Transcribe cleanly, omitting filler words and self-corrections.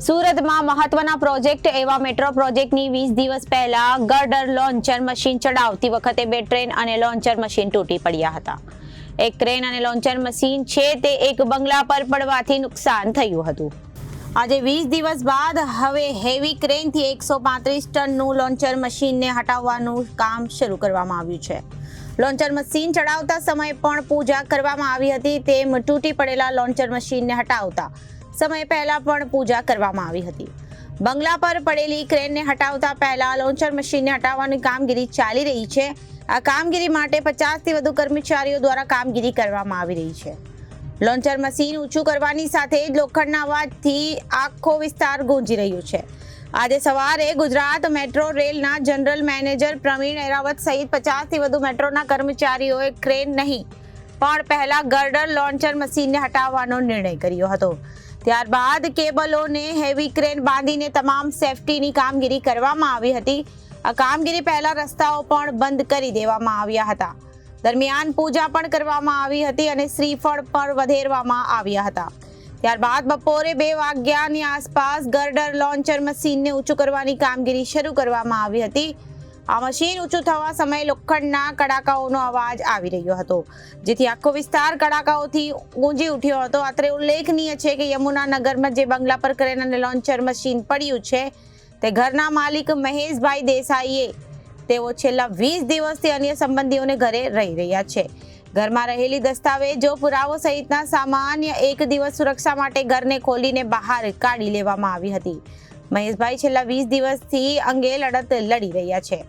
સુરતમાં મહત્વના પ્રોજેક્ટ એવા મેટ્રો પ્રોજેક્ટની 20 દિવસ પહેલા ગર્ડર લોન્ચર મશીન ચડાવતી વખતે બે ટ્રેન અને લોન્ચર મશીન તૂટી પડ્યા હતા. એક ક્રેન અને લોન્ચર મશીન છે તે એક બંગલા પર પડવાથી નુકસાન થયું હતું. આજે 20 દિવસ બાદ હવે હેવી ક્રેનથી 135 ટનનું લોન્ચર મશીનને હટાવવાનું કામ શરૂ કરવામાં આવ્યું છે. લોન્ચર મશીન ચડાવતા સમયે પણ પૂજા કરવામાં આવી હતી. તેમ તૂટી પડેલા લોન્ચર મશીનને હટાવતા સમય પહેલા પણ પૂજા કરવામાં આવી હતી. બંગલા પર પડેલી ક્રેનને હટાવતા પહેલા લોન્ચર મશીનને હટાવવાની કામગીરી ચાલી રહી છે. આ કામગીરી માટે 50 થી વધુ કર્મચારીઓ દ્વારા કામગીરી કરવામાં આવી રહી છે. લોન્ચર મશીન ઊંચું કરવાની સાથે જ લોખંડના અવાજથી આખો વિસ્તાર ગુંજી રહ્યો છે. આજે સવારે ગુજરાત મેટ્રો રેલના જનરલ મેનેજર પ્રવીણ એરાવત સહિત 50 થી વધુ મેટ્રોના કર્મચારીઓએ ક્રેન નહીં પણ પહેલા ગર્ડર લોન્ચર મશીનને હટાવવાનો નિર્ણય કર્યો હતો. ત્યારબાદ કેબલોને હેવી ક્રેન બાંધીને તમામ સેફટીની કામગીરી કરવામાં આવી હતી. આ કામગીરી પહેલા રસ્તાઓ પણ બંધ કરી દેવામાં આવ્યા હતા. દરમિયાન પૂજા પણ કરવામાં આવી હતી અને શ્રીફળ પણ વધેરવામાં આવ્યા હતા. ત્યારબાદ બપોરે 2 વાગ્યાની આસપાસ ગર્ડર લોન્ચર મશીનને ઊંચું કરવાની કામગીરી શરૂ કરવામાં આવી હતી. આ મશીન ઊંચું થવા સમયે લોખંડના કડાકાઓનો અવાજ આવી રહ્યો હતો, જેથી આખો વિસ્તાર કડાકાઓથી ગુંજી ઉઠ્યો હતો. અત્રે ઉલ્લેખનીય છે કે યમુનાનગરમાં જે બંગલા પર ક્રેન અને લોન્ચર મશીન પડ્યું છે તે ઘરના માલિક મહેશભાઈ દેસાઈએ તેઓ છેલ્લા 20 દિવસથી અન્ય સંબંધીઓને ઘરે રહી રહ્યા છે. ઘરમાં રહેલી દસ્તાવેજો પુરાવો સહિતના સામાન્ય 1 દિવસ સુરક્ષા માટે ઘરને ખોલીને બહાર કાઢી લેવામાં આવી હતી. મહેશભાઈ છેલ્લા 20 દિવસથી અંગે લડત લડી રહ્યા છે.